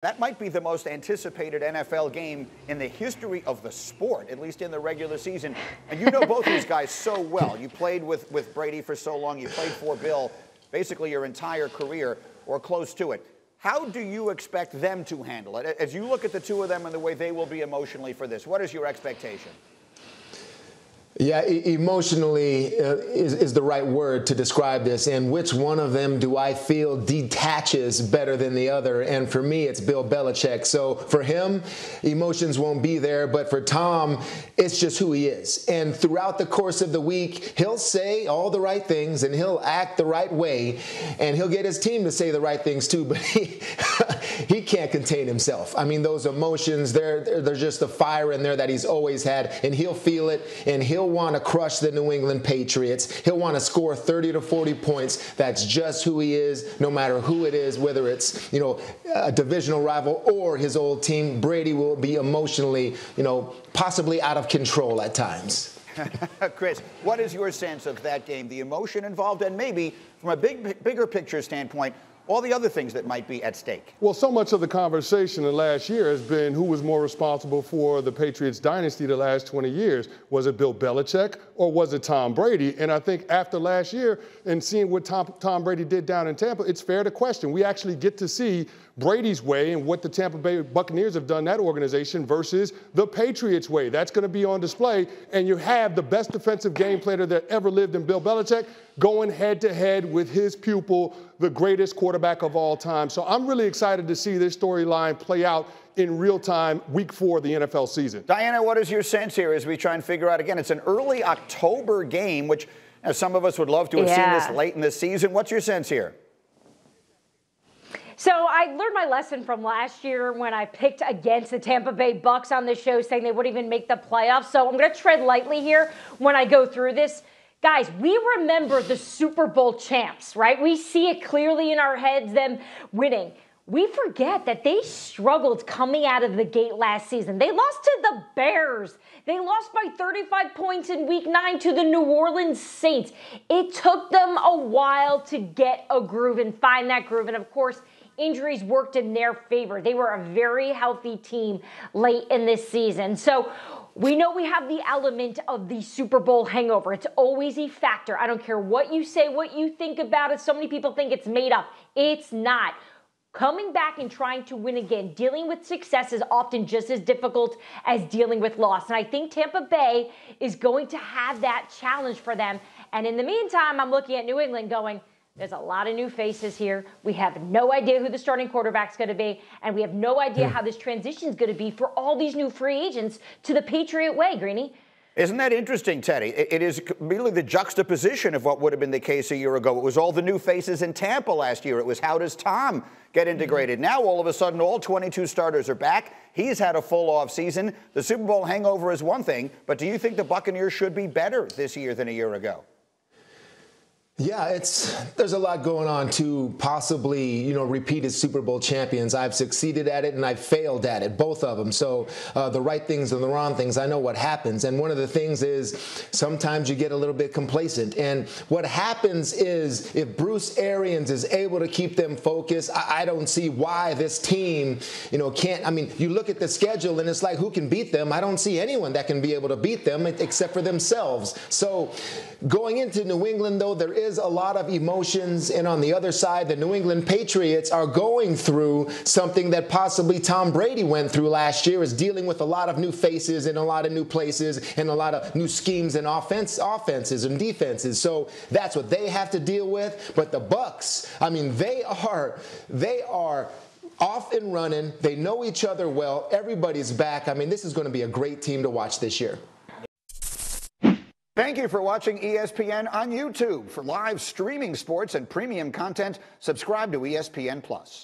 That might be the most anticipated NFL game in the history of the sport, at least in the regular season. And you know both these guys so well. You played with Brady for so long. You played for Bill basically your entire career or close to it. How do you expect them to handle it? As you look at the two of them and the way they will be emotionally for this, what is your expectation? Yeah, emotionally is the right word to describe this. And which one of them do I feel detaches better than the other? And for me, it's Bill Belichick. So for him, emotions won't be there. But for Tom, it's just who he is. And throughout the course of the week, he'll say all the right things and he'll act the right way. And he'll get his team to say the right things too. But he can't contain himself. I mean, those emotions, there's just the fire in there that he's always had. And he'll feel it, and he'll want to crush the New England Patriots. He'll want to score 30 to 40 points. That's just who he is, no matter who it is, whether it's, a divisional rival or his old team. Brady will be emotionally, possibly out of control at times. Chris, what is your sense of that game, the emotion involved, and maybe from a bigger picture standpoint, all the other things that might be at stake? Well, so much of the conversation in the last year has been who was more responsible for the Patriots dynasty the last 20 years. Was it Bill Belichick or was it Tom Brady? And I think after last year and seeing what Tom Brady did down in Tampa, it's fair to question. We actually get to see Brady's way and what the Tampa Bay Buccaneers have done that organization versus the Patriots way. That's going to be on display. And you have the best defensive game planner that ever lived in Bill Belichick going head-to-head with his pupil, the greatest quarterback of all time. So I'm really excited to see this storyline play out in real time, week 4 of the NFL season. Diana, what is your sense here as we try and figure out, again, it's an early October game, which some of us would love to have seen this late in the season. What's your sense here? So I learned my lesson from last year when I picked against the Tampa Bay Bucs on this show, saying they wouldn't even make the playoffs. So I'm going to tread lightly here when I go through this. Guys, we remember the Super Bowl champs, right? We see it clearly in our heads, them winning. We forget that they struggled coming out of the gate last season. They lost to the Bears. They lost by 35 points in week 9 to the New Orleans Saints. It took them a while to get a groove and find that groove. And of course, injuries worked in their favor. They were a very healthy team late in this season. So we know we have the element of the Super Bowl hangover. It's always a factor. I don't care what you say, what you think about it. So many people think it's made up. It's not. Coming back and trying to win again, dealing with success is often just as difficult as dealing with loss. And I think Tampa Bay is going to have that challenge for them. And in the meantime, I'm looking at New England going, there's a lot of new faces here. We have no idea who the starting quarterback's going to be, and we have no idea how this transition is going to be for all these new free agents to the Patriot way, Greeny. Isn't that interesting, Teddy? It is really the juxtaposition of what would have been the case a year ago. It was all the new faces in Tampa last year. It was how does Tom get integrated? Now, all of a sudden, all 22 starters are back. He's had a full off season. The Super Bowl hangover is one thing, but do you think the Buccaneers should be better this year than a year ago? Yeah, there's a lot going on to possibly, repeat as Super Bowl champions. I've succeeded at it and I've failed at it, both of them. So the right things and the wrong things, I know what happens. And one of the things is sometimes you get a little bit complacent. And what happens is if Bruce Arians is able to keep them focused, I don't see why this team, can't. I mean, you look at the schedule and it's like, who can beat them? I don't see anyone that can be able to beat them except for themselves. So going into New England, though, there is a lot of emotions, and on the other side, the New England Patriots are going through something that possibly Tom Brady went through last year, is dealing with a lot of new faces in a lot of new places and a lot of new schemes and offenses and defenses. So that's what they have to deal with. But the Bucs, I mean, they are off and running. They know each other well. Everybody's back. I mean, this is going to be a great team to watch this year. Thank you for watching ESPN on YouTube. For live streaming sports and premium content, subscribe to ESPN+.